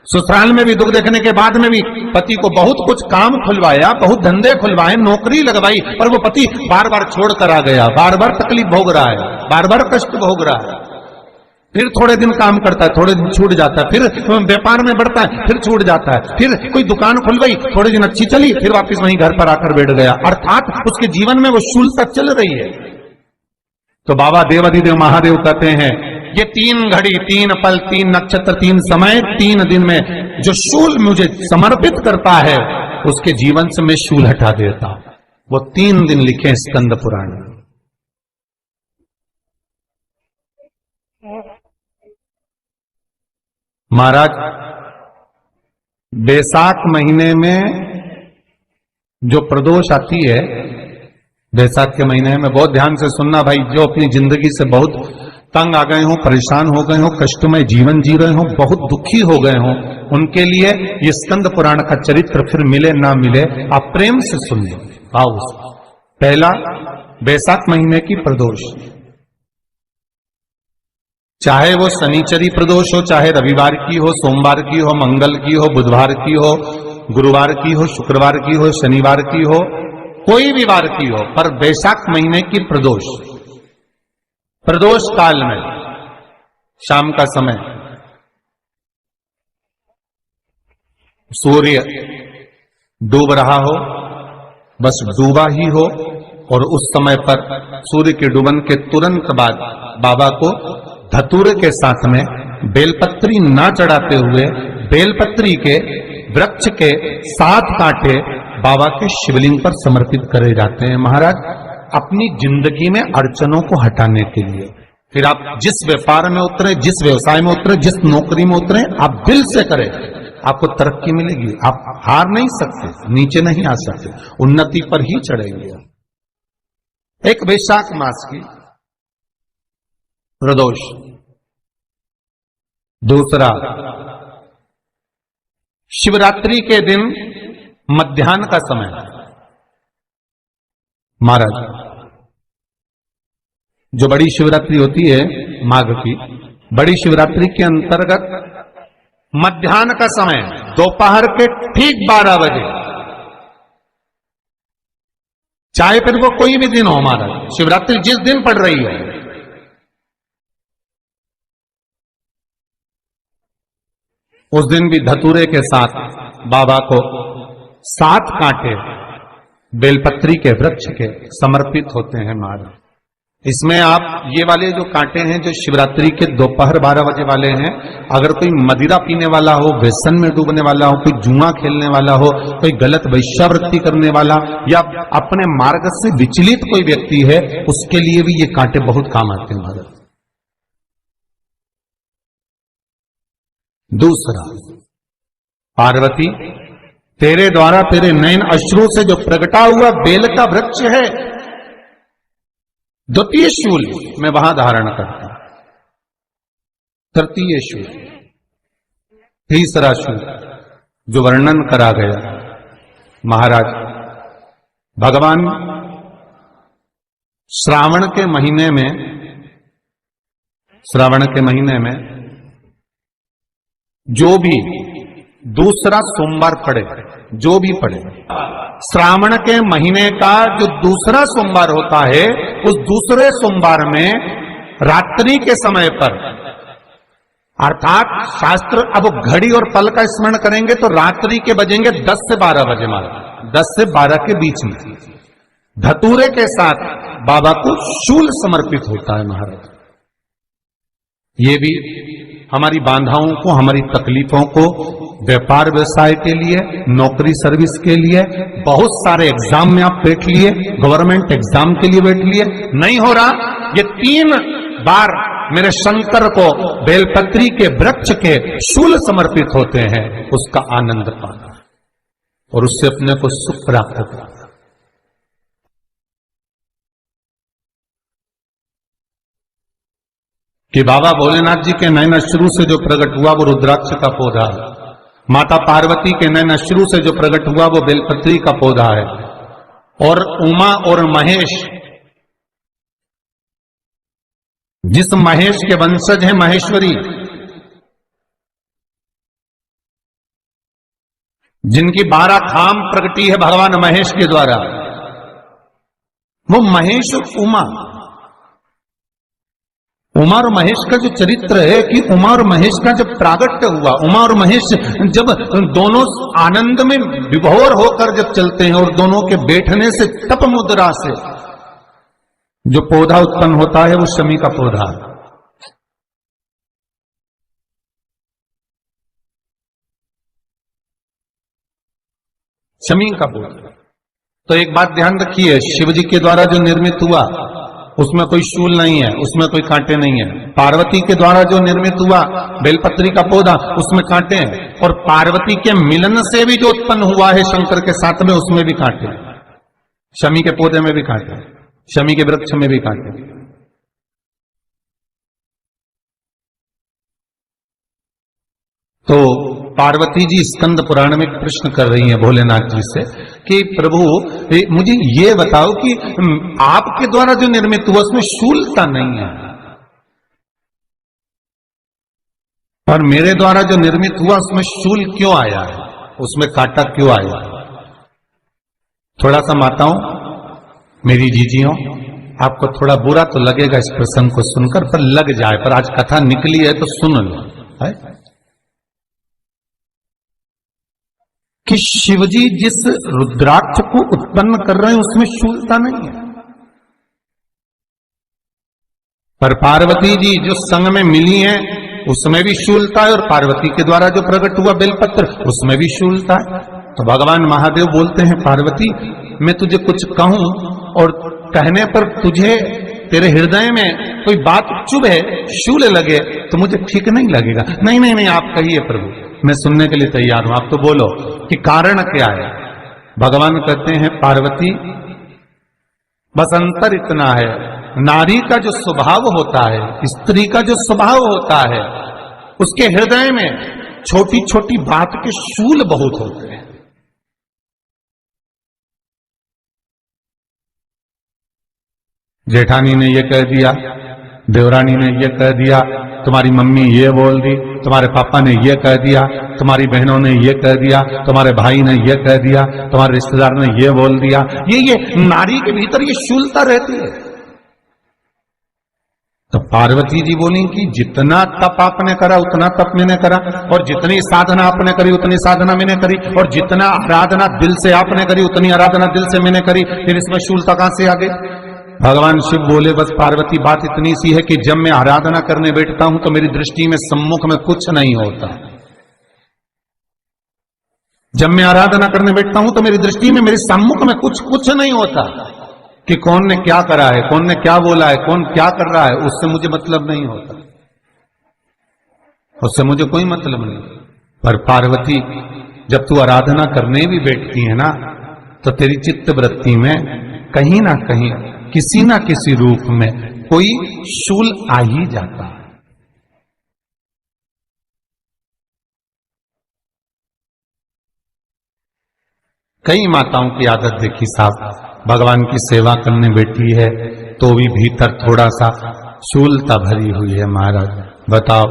ससुराल में भी दुख देखने के बाद में भी पति को बहुत कुछ काम खुलवाया, बहुत धंधे खुलवाए, नौकरी लगवाई, पर वो पति बार बार छोड़ कर आ गया, बार बार तकलीफ भोग रहा है, बार बार कष्ट भोग रहा है। फिर थोड़े दिन काम करता है, थोड़े दिन छूट जाता है, फिर व्यापार में बढ़ता है, फिर छूट जाता है, फिर कोई दुकान खुल गई, थोड़े दिन अच्छी चली, फिर वापस वहीं घर पर आकर बैठ गया, अर्थात उसके जीवन में वो शूलता चल रही है। तो बाबा देवाधिदेव महादेव कहते हैं ये 3 घड़ी 3 पल 3 नक्षत्र 3 समय 3 दिन में जो शूल मुझे समर्पित करता है उसके जीवन से मैं शूल हटा देता हूं। वो 3 दिन लिखे स्कंद पुराण में। महाराज बैसाख महीने में जो प्रदोष आती है, बैसाख के महीने में बहुत ध्यान से सुनना भाई, जो अपनी जिंदगी से बहुत तंग आ गए हो, परेशान हो गए हो, कष्टमय जीवन जी रहे हो, बहुत दुखी हो गए हो, उनके लिए ये स्कंद पुराण का चरित्र फिर मिले ना मिले आप प्रेम से सुनिए। आओ, पहला बैसाख महीने की प्रदोष, चाहे वो शनिचरी प्रदोष हो, चाहे रविवार की हो, सोमवार की हो, मंगल की हो, बुधवार की हो, गुरुवार की हो, शुक्रवार की हो, शनिवार की हो, कोई भी वार की हो, पर बैसाख महीने की प्रदोष, प्रदोष काल में शाम का समय सूर्य डूब रहा हो, बस डूबा ही हो, और उस समय पर सूर्य के डूबन के तुरंत बाद बाबा को धतूरे के साथ में बेलपत्री ना चढ़ाते हुए बेलपत्री के वृक्ष के 7 कांटे बाबा के शिवलिंग पर समर्पित करे जाते हैं महाराज, अपनी जिंदगी में अड़चनों को हटाने के लिए। फिर आप जिस व्यापार में उतरे, जिस व्यवसाय में उतरे, जिस नौकरी में उतरे, आप दिल से करें, आपको तरक्की मिलेगी। आप हार नहीं सकते, नीचे नहीं आ सकते, उन्नति पर ही चढ़ेंगे। एक वैशाख मास की प्रदोष, दूसरा शिवरात्रि के दिन मध्याह्न का समय। महाराज जो बड़ी शिवरात्रि होती है माघ की, बड़ी शिवरात्रि के अंतर्गत मध्याह्न का समय, दोपहर के ठीक 12 बजे, चाहे फिर वो कोई भी दिन हो महाराज, शिवरात्रि जिस दिन पड़ रही है, उस दिन भी धतूरे के साथ बाबा को 7 कांटे बेलपत्री के वृक्ष के समर्पित होते हैं महाराज। इसमें आप ये वाले जो कांटे हैं जो शिवरात्रि के दोपहर 12 बजे वाले हैं, अगर कोई मदिरा पीने वाला हो, व्यसन में डूबने वाला हो, कोई जुआ खेलने वाला हो, कोई गलत वैश्यावृत्ति करने वाला या अपने मार्ग से विचलित कोई व्यक्ति है, उसके लिए भी ये कांटे बहुत काम आते हैं महाराज। दूसरा, पार्वती तेरे द्वारा तेरे नयन अश्रु से जो प्रगटा हुआ बेल का वृक्ष है, द्वितीय शूल मैं वहां धारण करता, तृतीय शूल, तीसरा शूल जो वर्णन करा गया महाराज। भगवान श्रावण के महीने में जो भी दूसरा सोमवार पड़े, जो भी पड़े, श्रावण के महीने का जो दूसरा सोमवार होता है, उस दूसरे सोमवार में रात्रि के समय पर, अर्थात शास्त्र अब घड़ी और पल का स्मरण करेंगे तो रात्रि के बजेंगे 10 से 12 बजे महाराज, 10 से 12 के बीच में धतूरे के साथ बाबा को शूल समर्पित होता है महाराज। ये भी हमारी बाधाओं को, हमारी तकलीफों को, व्यापार व्यवसाय के लिए, नौकरी सर्विस के लिए, बहुत सारे एग्जाम में आप बैठ लिए, गवर्नमेंट एग्जाम के लिए बैठ लिए, नहीं हो रहा, ये 3 बार मेरे शंकर को बेलपत्री के वृक्ष के शूल समर्पित होते हैं, उसका आनंद पाना और उससे अपने को सुख प्राप्त करना। कि बाबा भोलेनाथ जी के नयन अश्रु से जो प्रकट हुआ वो रुद्राक्ष का पौधा है, माता पार्वती के नयन अश्रु से जो प्रकट हुआ वो बेलपत्री का पौधा है, और उमा और महेश, जिस महेश के वंशज है महेश्वरी, जिनकी 12 खाम प्रगटी है भगवान महेश के द्वारा, वो महेश और उमा और महेश का जो चरित्र है कि उमा और महेश का जब प्रागट्य हुआ, उमा और महेश जब दोनों आनंद में विभोर होकर जब चलते हैं और दोनों के बैठने से तप मुद्रा से जो पौधा उत्पन्न होता है वो शमी का पौधा। शमी का पौधा। तो एक बात ध्यान रखिए, शिव जी के द्वारा जो निर्मित हुआ उसमें कोई शूल नहीं है, उसमें कोई कांटे नहीं है। पार्वती के द्वारा जो निर्मित हुआ बेलपत्री का पौधा, उसमें कांटे हैं। और पार्वती के मिलन से भी जो उत्पन्न हुआ है शंकर के साथ में, उसमें भी कांटे हैं। शमी के पौधे में भी कांटे हैं, शमी के वृक्ष में भी कांटे हैं। तो पार्वती जी स्कंद पुराण में प्रश्न कर रही हैं भोलेनाथ जी से कि प्रभु मुझे ये बताओ कि आपके द्वारा जो निर्मित हुआ उसमें शूलता नहीं है, और मेरे द्वारा जो निर्मित हुआ उसमें शूल क्यों आया है, उसमें कांटा क्यों आया? थोड़ा सा माताओं, मेरी जीजियों, आपको थोड़ा बुरा तो लगेगा इस प्रसंग को सुनकर, पर लग जाए, पर आज कथा निकली है तो सुन लो है? कि शिवजी जिस रुद्राक्ष को उत्पन्न कर रहे हैं उसमें शूलता नहीं है, पर पार्वती जी जो संग में मिली हैं उसमें भी शूलता है, और पार्वती के द्वारा जो प्रकट हुआ बेलपत्र उसमें भी शूलता है। तो भगवान महादेव बोलते हैं, पार्वती मैं तुझे कुछ कहूं और कहने पर तुझे तेरे हृदय में कोई बात चुभे, शूल लगे तो मुझे ठीक नहीं लगेगा। नहीं नहीं नहीं, आप कहिए प्रभु, मैं सुनने के लिए तैयार हूं, आप तो बोलो कि कारण क्या है। भगवान कहते हैं, पार्वती बस अंतर इतना है, नारी का जो स्वभाव होता है, स्त्री का जो स्वभाव होता है, उसके हृदय में छोटी छोटी बात के शूल बहुत होते हैं। जेठानी ने ये कह दिया, देवरानी ने ये कह दिया, तुम्हारी मम्मी ये बोल दी, तुम्हारे पापा ने ये कह दिया, तुम्हारी बहनों ने ये कह दिया, तुम्हारे भाई ने ये कह दिया, तुम्हारे रिश्तेदार ने ये बोल दिया। ये नारी के भीतर ये शूलता रहती है। तो पार्वती जी बोली कि जितना तप आपने करा उतना तप मैंने करा, और जितनी साधना आपने करी उतनी साधना मैंने करी, और जितना आराधना दिल से आपने करी उतनी आराधना दिल से मैंने करी, फिर इसमें शूलता कहां से आ गई? भगवान शिव बोले, बस पार्वती बात इतनी सी है कि जब मैं आराधना करने बैठता हूं तो मेरी दृष्टि में सम्मुख में कुछ नहीं होता। जब मैं आराधना करने बैठता हूं तो मेरी दृष्टि में, मेरे सम्मुख में कुछ नहीं होता कि कौन ने क्या करा है, कौन ने क्या बोला है, कौन क्या कर रहा है, उससे मुझे मतलब नहीं होता, उससे मुझे कोई मतलब नहीं। पर पार्वती जब तू आराधना करने भी बैठती है ना, तो तेरी चित्त वृत्ति में कहीं ना कहीं किसी ना किसी रूप में कोई शूल आ ही जाता है। कई माताओं की आदत देखी साहब, भगवान की सेवा करने बैठी है तो भी भीतर थोड़ा सा शूलता भरी हुई है। महाराज बताओ,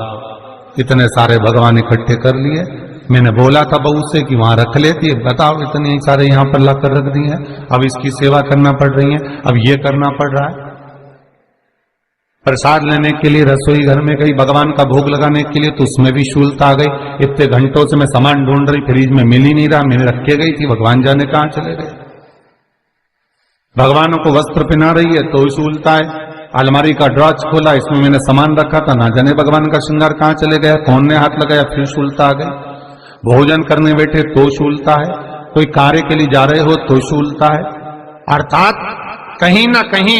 इतने सारे भगवान इकट्ठे कर लिए, मैंने बोला था बहू से कि वहां रख लेती है, बताओ इतने सारे यहां पर लाकर रख दिए हैं, अब इसकी सेवा करना पड़ रही है, अब ये करना पड़ रहा है। प्रसाद लेने के लिए रसोई घर में गई, भगवान का भोग लगाने के लिए, तो उसमें भी शूलता आ गई। इतने घंटों से मैं सामान ढूंढ रही, फ्रिज में मिल ही नहीं रहा, मैंने रख के गई थी, भगवान जाने कहां चले गए। भगवानों को वस्त्र पहना रही है तो शूलता है। अलमारी का ड्रॉच खोला, इसमें मैंने सामान रखा था, ना जाने भगवान का श्रृंगार कहां चले गया, कौन ने हाथ लगाया, फिर शूलता आ गई। भोजन करने बैठे तो शूलता है, कोई कार्य के लिए जा रहे हो तो शूलता है। अर्थात कहीं ना कहीं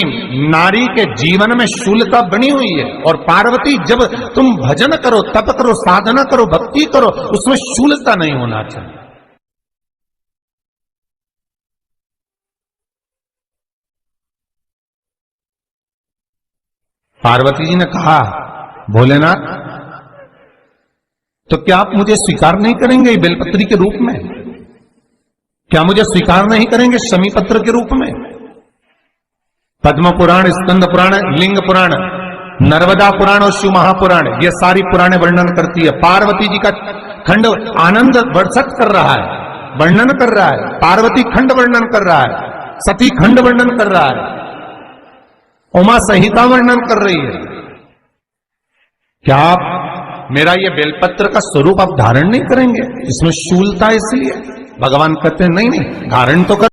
नारी के जीवन में शूलता बनी हुई है। और पार्वती, जब तुम भजन करो, तप करो, साधना करो, भक्ति करो, उसमें शूलता नहीं होना चाहिए। पार्वती जी ने कहा, भोलेनाथ तो क्या आप मुझे स्वीकार नहीं करेंगे बेलपत्री के रूप में? क्या मुझे स्वीकार नहीं करेंगे शमी पत्र के रूप में? पद्म पुराण, स्कंद पुराण, लिंग पुराण, नर्मदा पुराण और शिव महापुराण, ये सारी पुराणे वर्णन करती है। पार्वती जी का खंड आनंद वर्षित कर रहा है वर्णन कर रहा है, पार्वती खंड वर्णन कर रहा है, सती खंड वर्णन कर रहा है, उमा संहिता वर्णन कर रही है। क्या आप मेरा ये बेलपत्र का स्वरूप आप धारण नहीं करेंगे? इसमें शूलता इसलिए भगवान कहते हैं नहीं नहीं, धारण तो कर।